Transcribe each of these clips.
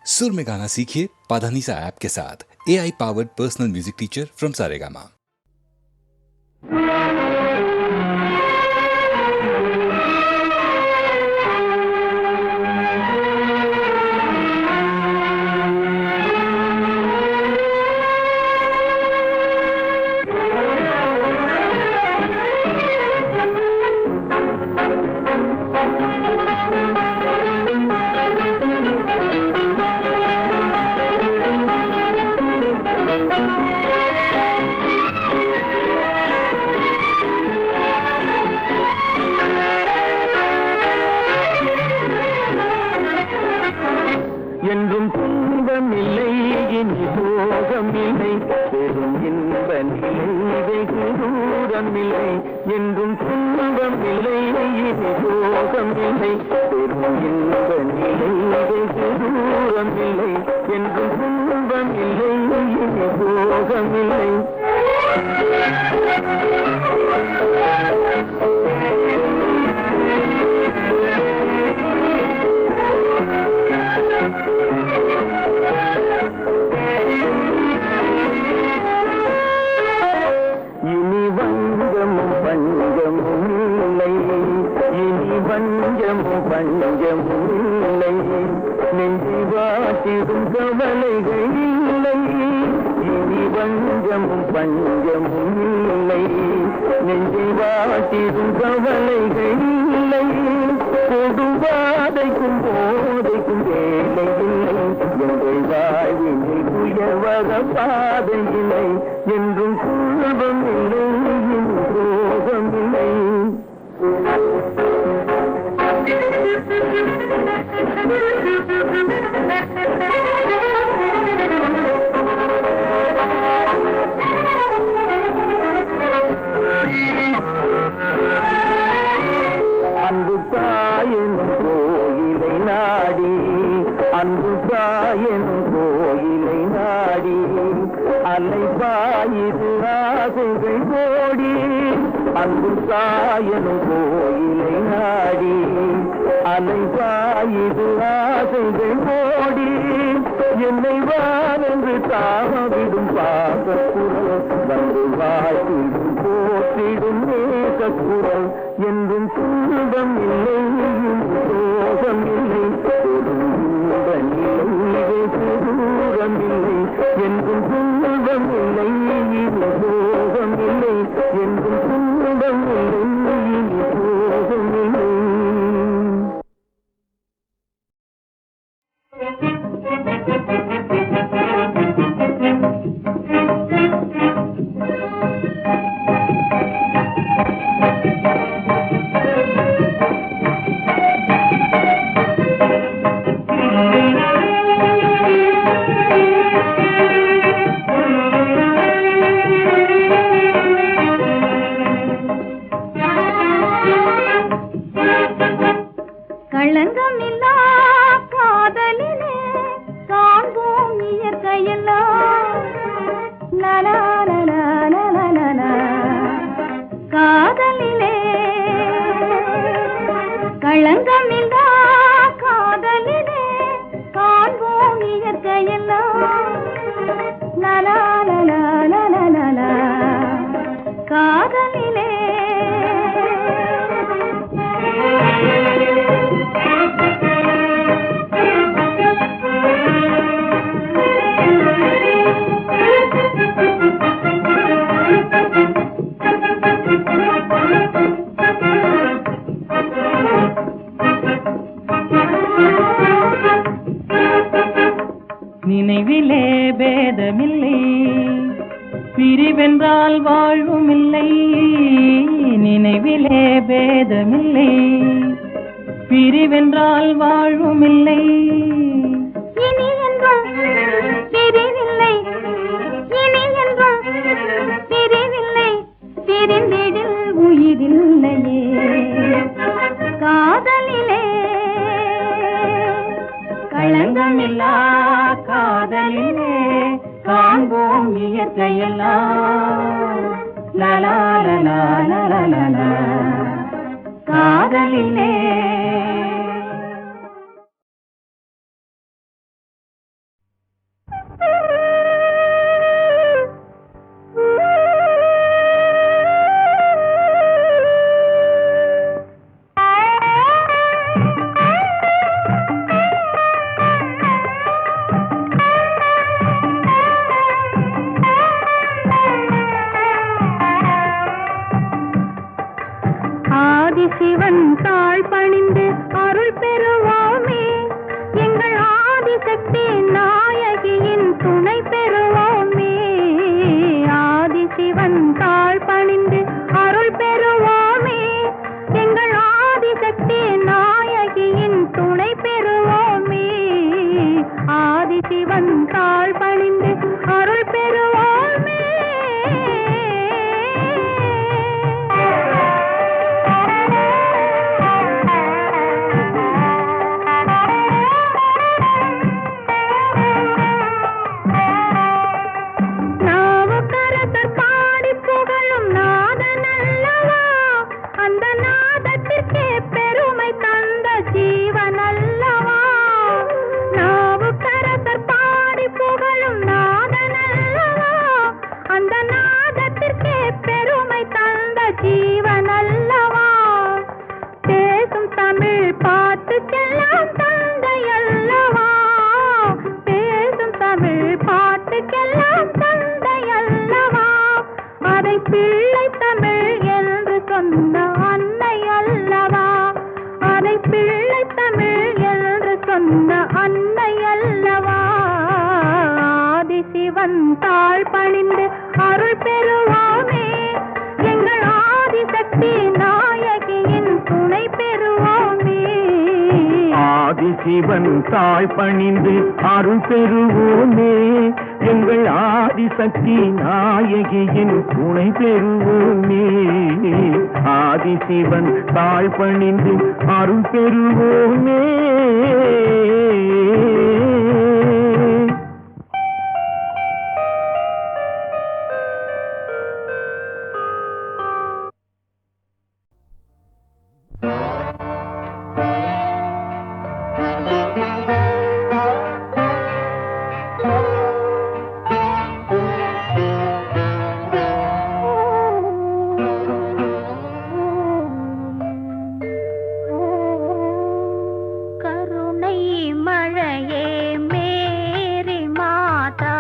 सुर में गाना सीखिए पाधानीसा ऐप के साथ। AI powered personal music teacher from Saregama. என்றும் துன்பமில்லை இனி சோகமில்லை பெரும் இன்ப நிலை வெகு தூரமில்லை என்றும் துன்பமில்லை இனி சோகமில்லை பெரும் இன்ப நிலை வெகு தூரமில்லை என்றும் துன்பமில்லை இனி சோகமில்லை பஞ்சமும் இல்லை நெஞ்சி வாட்டிடும் கவலைகள் இல்லை இனி பஞ்சமும் இல்லை நெஞ்சி வாட்டிடும் கவலைகள் இல்லை கொடுவாதைக்கும் போதைக்கும் வேலை இல்லை எங்கள் வாழ்வினில் உயர்வத பாதை இல்லை என்றும் துன்பம் இல்லை சோகம் இல்லை அன்பு தாயின் கோயிலை நாடி அன்பு தாயின் கோயிலை நாடி அலை பாயுது ஆசைகள் கோடி அன்பு தாயின் கோயிலை நாடி அலை பாயுது ஆசைகள் கோடி என்னை வானென்று தாவிடும் பாசக்குரல் வந்து வாழ்த்திடும் போற்றிடும் நேசக்குரல் என்றும் துன்பம் இல்லை சோகம் இல்லை பெரும் நிலை வெகு தூரம் இல்லை என்றும் துன்பம் இல்லை சோகம் இல்லை என்றும் துன்பம் இல்லை சோகம் இல்லை. களங்கமில்லா காதலிலே காண்போம் இயற்கையெல்லாம் காதலிலே களங்கமில்லா காதலிலே காண்போம் இயற்கையெல்லாம் காதலிலே நினைவிலே பேதமில்லை பிரிவென்றால் வாழ்வுமில்லை நினைவிலே பேதமில்லை பிரிவென்றால் வாழ்வுமில்லை இனி என்றும் பிரிவில்லை இனி என்றும் பிரிவில்லை பிரிந்திடில் உயிரில்லையே காதலிலே களங்கமில்லா காதலிலே காண்போம் இயற்கையெல்லாம் காதலிலே ஆதிசக்தி நாயகியின் துணை பெறுவோமே, ஆதிசிவன் தாழ் பணிந்து அருள் பெறுவோமே, எங்கள் ஆதிசக்தி நாயகியின் துணை பெறுவோமே, ஆதிசிவன் தாழ் பணிந்து அருள் பெறுவோமே. நாவுக்கரசர் பாடி புகழும் நாதன் அல்லவா, அந்த நாதத்திற்கே பெருமை தந்த ஜீவன் அல்லவா. நாவுக்கரசர் பாடி புகழும் நாதன் அல்லவா, அந்த நாதத்திற்கே பெருமை தந்த ஜீவன் அல்லவா. பேசும் தமிழ் பாட்டுக்கெல்லாம் தந்தை அல்லவா, பேசும் தமிழ் பாட்டுக்கெல்லாம் தந்தை அல்லவா. அதை பிள்ளை தமிழ் என்று சொன்ன அன்னை அல்லவா, அதை பிள்ளை தமிழ் என்று சொன்ன அன்னை அல்லவா. ஆதிசிவன் தாழ் பணிந்து அருள் பெறுவோமே, எங்கள் ஆதிசக்தி நாயகியின் துணை பெறுவோமே. ஆதிசிவன் தாழ் பணிந்து அருள் பெறுவோமே, எங்கள் ஆதிசக்தி நாயகியின் துணை பெறுவோமே. ஆதிசிவன் தாழ் பணிந்து அருள் பெறுவோமே. கருணை மழையே மேரி மாதா,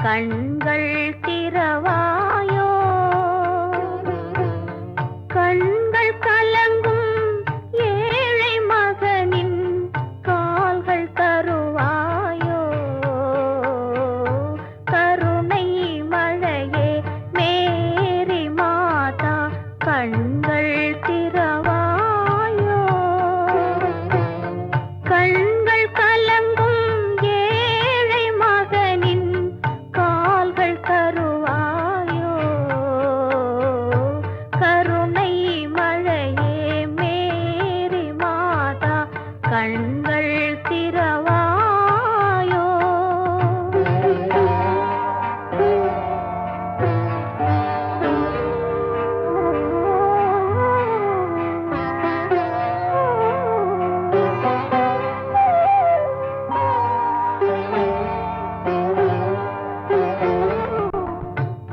கண்கள் திறவாயோ, கண்கள் கலங்கும் ஏழை மகனின் கால்கள் தருவாயோ. கருணை மழையே மேரி மாதா, கண்கள் திறவாயோ, கண்கள் கலங்கும் ஏழை மகனின் கால்கள் தருவாயோ. கருணை மழையே மேரி மாதா, கண்கள் திறவாயோ.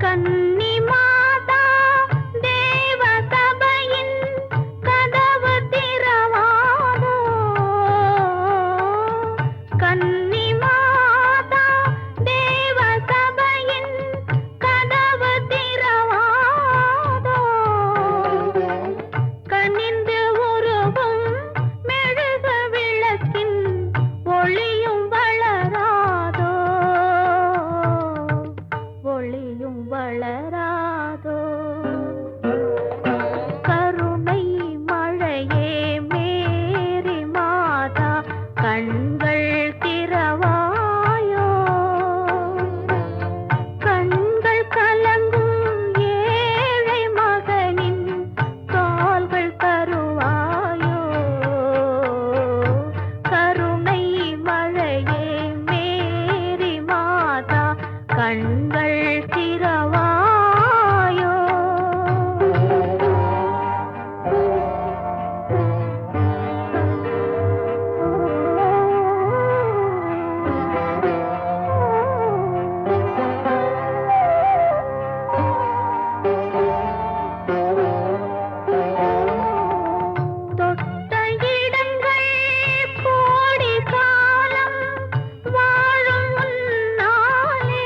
கன்னி மாதா தேவ சபையின் கதவு திறவாதோ, கன்னி மாதா தேவ சபையின் கதவு திறவாதோ. கனிந்து உருகும் மெழுகு விளக்கின் ஒளியும் வளராதோ, ஒளியும் வளராதோ. கருணை மழையே மேரி மாதா, கண்கள் திறவாயோ, கண்கள் கலங்கும் ஏழை மகனின் கால்கள் தருவாயோ. கருணை மழையே மேரி மாதா, கண்கள் திறவாயோ. தொட்ட இடங்கள் கோடி காலம் வாழும் உன்னாலே,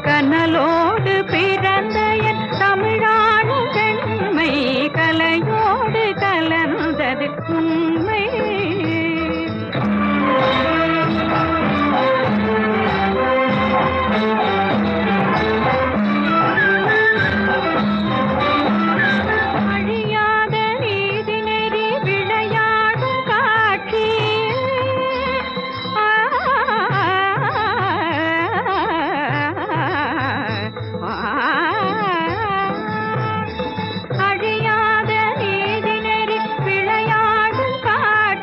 கனலோடு பிறந்த என் தமிழாடும் பெண்மை கலையோடு கலந்தது உண்மை. அழியாத நீதி நெறி விளையாடும் காட்சி அழியாத நீதி நெறி விளையாடும் காட்சி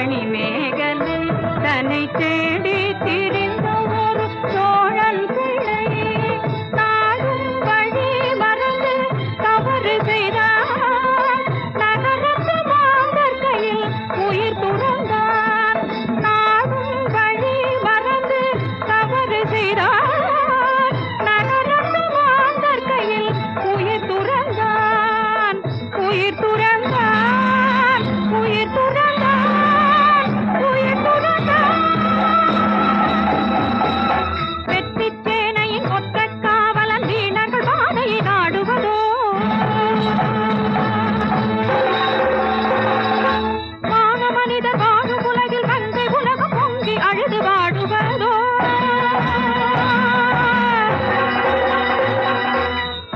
மணிமேகலை தன்னை தேடி திரிந்த ஒரு சோழன் பிள்ளை நாடும் வழி மறந்து தவறு செய்தார். நகரத்து மாந்தர் கையில் உயிர் துறந்தார். நாடும் வழி மறந்து தவறு செய்தார். நகரத்து மாந்தர் கையில் உயிர் துறந்தான். உயிர் துறந்தான். உயிர் துறந்தான். உயிர் துறந்தான். வெற்றிச் சேனையின் ஒற்றக் காவலன் வீணர்கள் பாதையை நாடுவதோ மான மனிதர் வாழும் உலகில் மங்கை உலகம் பொங்கி அழுது வாடுவதோ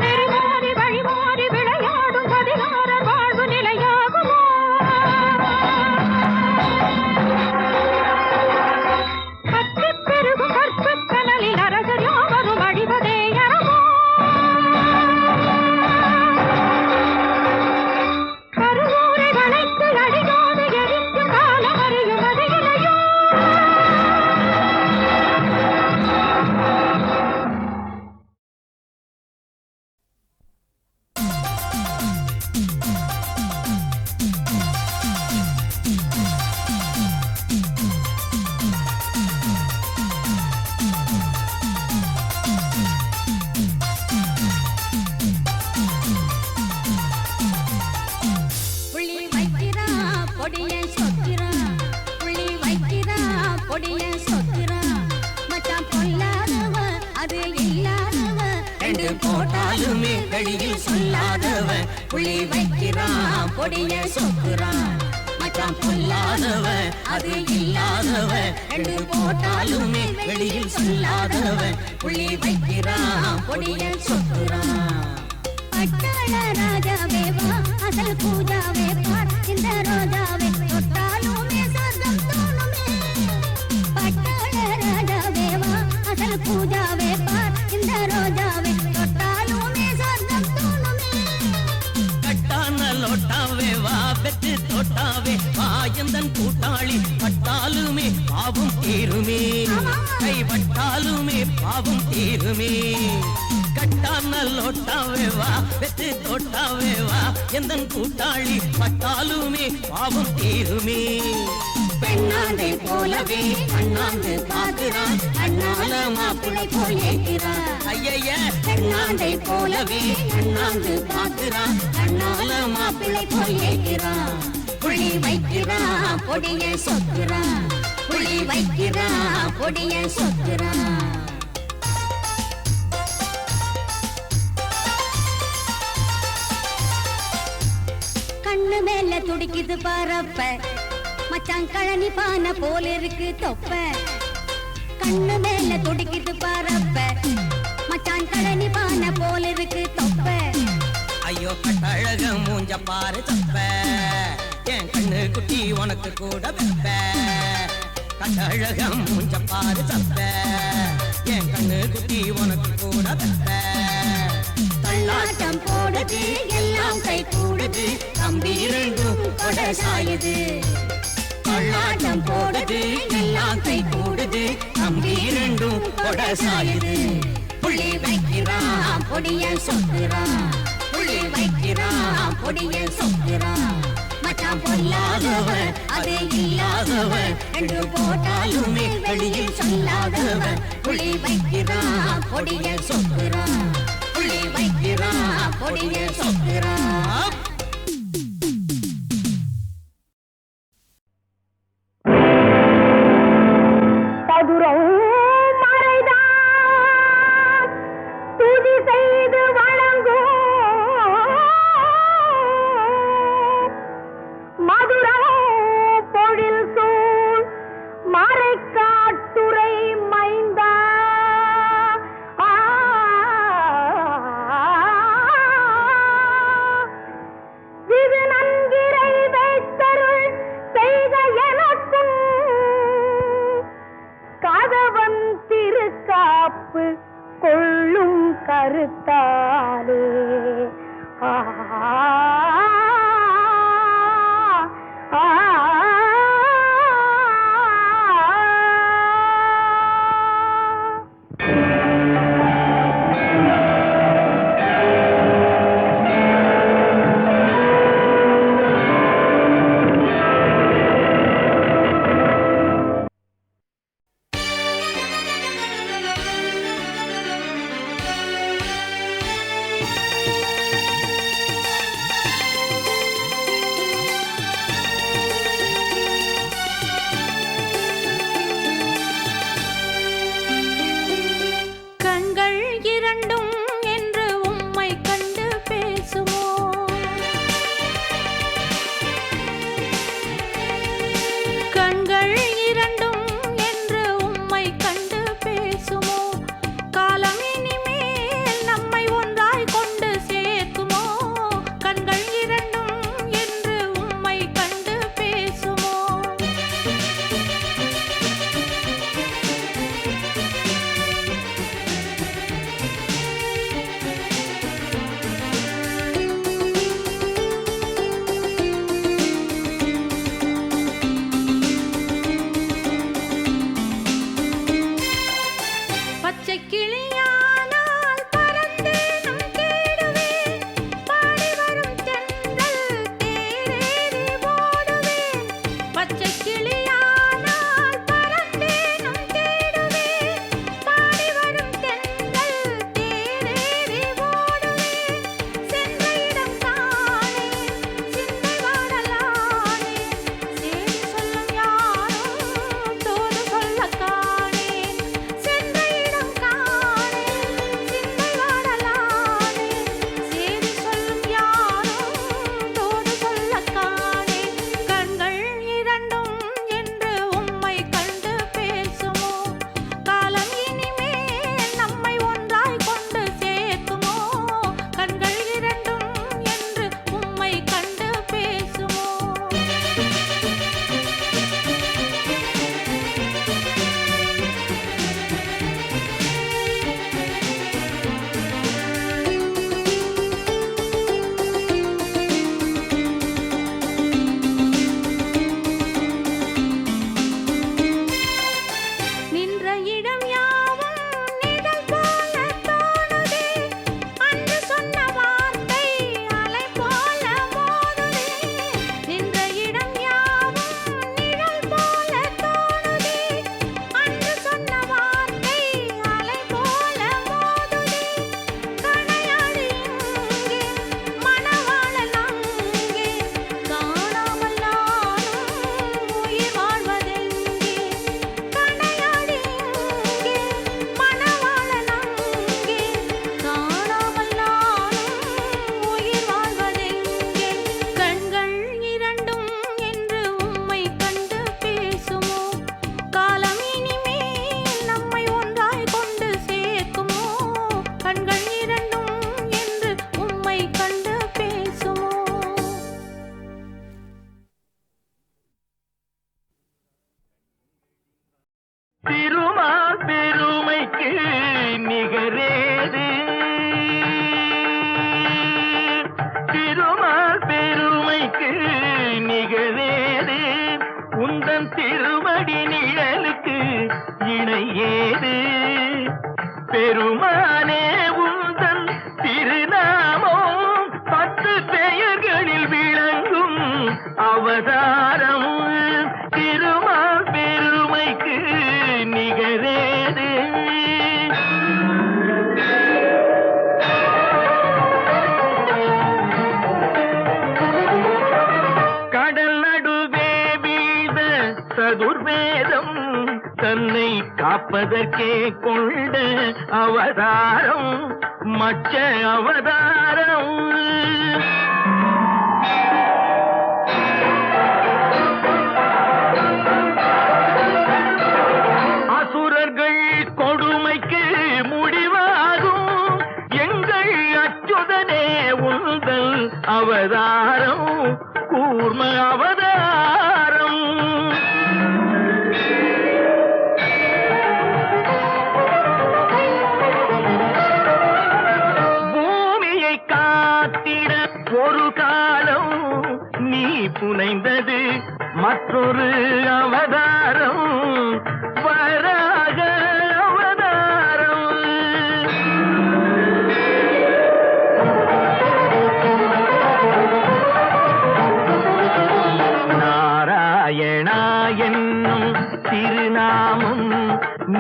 நெறிமாறி வழிமாறி விளையாடும் பதினாரர் வாழ்வு நிலையாகுமோ பற்றிப் பெருகும் கற்புக் கனலில் அரசர் யாவரும் அழிவதே அறமோ கருவூரை வளைத்து அழியாது எரிக்கும் காலம் அறியும் அது இலையோ புள்ளி வைக்கிறா பொடிய சொக்கிறா புள்ளி வைக்கிறா பொடிய சொக்கிறா மச்சான் பொல்லாதவ அது இல்லாதவ ரெண்டு போட்டாலுமே வெளியில் சொல்லாதவ புள்ளி வைக்கிறா பொடிய சொக்கிறா மச்சான் பொல்லாதவ அது இல்லாதவ ரெண்டு போட்டாலுமே வெளியில் சொல்லாதவ புள்ளி வைக்கிறா பொடிய சொக்கிறா பட்டாள ராஜாவே வா அசல் பூஜாவே பார் இந்த ரோஜாவே தொட்டாலுமே சொர்க்கம் தோணுமே பட்டாள ராஜாவே வா அசல் பூஜாவே பார் இந்த ரோஜாவே தொட்டாலுமே சொர்க்கம் தோணுமே கட்டான லோட்டாவே வா பெற்று தோட்டாவே வாயந்தன் கூட்டாளி பட்டாலுமே பாவம் தீருமே கைப்பட்டாலுமே பாவம் தீருமே கட்டான லோட்டாவே வா பெற்று தோட்டாவே வா எந்தன் கூட்டாளி பட்டாலுமே பாவம் தீருமே பெண்ணாந்தை போலவே அண்ணாந்து பார்க்கிறான் அண்ணால மாப்பிளை போல் ஏற்கிறான் ஐய பெண்ணாந்தை போலவே அண்ணாந்து பார்க்கிறான் அண்ணால மாப்பிளை போல் ஏற்கிறான் புள்ளி வைக்கிறான் பொடிய சொக்குறான் புள்ளி வைக்கிறான் பொடிய சொக்குறான் கண்ணு மேல துடிக்குது பரப்ப மச்சான் கழனி பானை போல இருக்கு தொப்ப கண்ணு மேல துடிக்குது பரப்ப மச்சான் கழனி பானை போல இருக்கு தொப்ப ஐயோ கட்டழக மூஞ்ச பாரு தப்ப என் கண்ணு குட்டி உனக்கு கூட வெப்ப கட்டழக மூஞ்ச பாரு தப்ப என் கண்ணு குட்டி உனக்கு கூட வெப்ப தள்ளாட்டம் போடுது எல்லாம் கை கூடுது தம்பி இரண்டும் கொடை சாயுது தள்ளாட்டம் போடுது எல்லாம் கை கூடுது தம்பி இரண்டும் கொடை சாயுது புள்ளி வைக்கிறான் பொடிய சொக்குறான் புள்ளி வைக்கிறான் பொடிய சொக்குறான் மச்சான் பொல்லாதவ அது இல்லாதவ ரெண்டு போட்டாலுமே வெளியில் சொல்லாதவ புள்ளி வைக்கிறான் பொடிய சொக்குறான் புள்ளி வைக்கிறான் பொடிய சொக்குறான் சதுரம் மறைதான் துதி செய்து வணங்கும் மதுரம் பொழில் சூழ் மறைக்காட்டுரை மைந்தா திருமால் பெருமைக்கு நிகரேது திருமால் பெருமைக்கு நிகழேது உந்தன் திருமடி நிழலுக்கு இணையேது பெருமானே உந்தன் திருநாமம் 10 பெயர்களில் விளங்கும் அவதாரம் திருமால் பெருமைக்கு நிகரேது கடல் நடுவே வீழ்ந்த சதுர்வேதம் தன்னை காப்பதற்கே கொண்ட அவதாரம் மச்ச அவதாரம் அசுரர்கள் கொடுமைக்கு முடிவாகும் எங்கள் அச்சுதனே உந்தல் அவதாரம் கூர்ம அவதாரம் பூமியை காத்திட ஒரு காலம் நீ புனைந்தது மற்றொரு அவதாரம் வராக அவதாரம் நாராயணா என்னும் திருநாமம்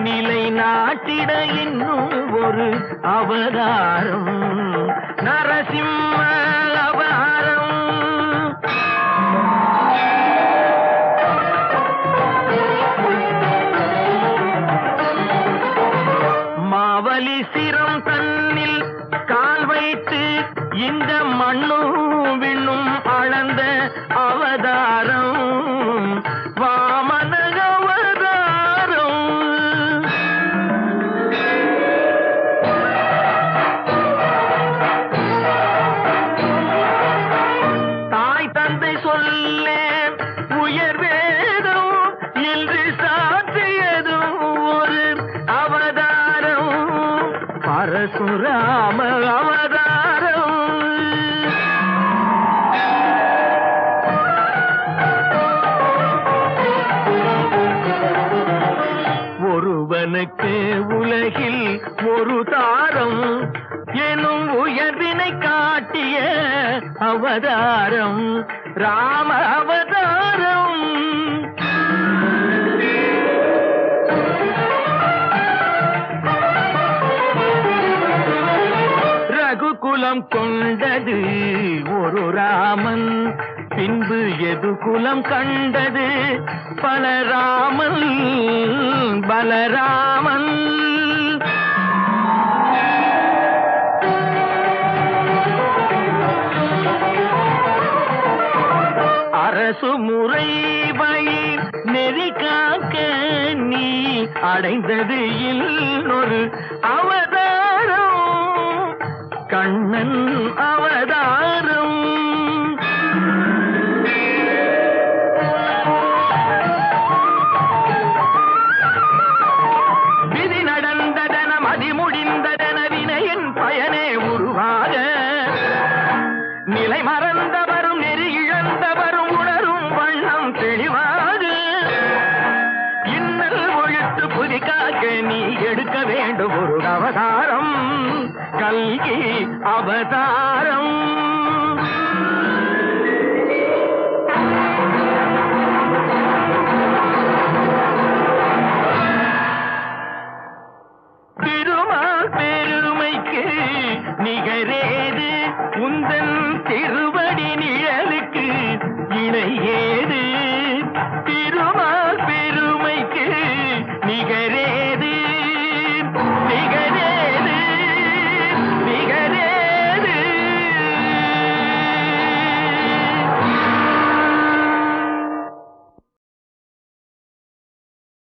நிலை நாட்டிட இன்னும் ஒரு அவதாரம் நரசிம்ம அவதாரம் மாவலி சிரம் தன்னில் கால் வைத்து இந்த மண்ணும் விண்ணும் அளந்த அவதாரம் வாமன அவதாரம் தாய் தந்தை சொல்ல உயர் வேதம் என்று சாற்றியதும் ஒரு அவதாரம் பரசுராம அவதாரம் ஒருவனுக்கு உலகில் ஒரு தாரம் எனும் உயர்வினை காட்டிய அவதாரம் ராம அவதாரம் ரகுகுலம் கொண்டது ஒரு ராமன் பின்பு எது குலம் கண்டது பல ராமன் பலராமன் அரசு முறை வழி நெறி காக்க நீ அடைந்தது இன்னொரு அவதாரம் கண்ணன் அவதாரம் விதி நடந்ததன மதி முடிந்ததன வினையின் பயனே உருவாக நிலை மறந்தவரும் நெறி இழந்தவரும் உணரும் வண்ணம் தெளிவாக இன்னல் ஒழித்து புதிக்காக்க நீ எடுக்க வேண்டும் ஒரு அவதாரம் கல்கி அவதாரம்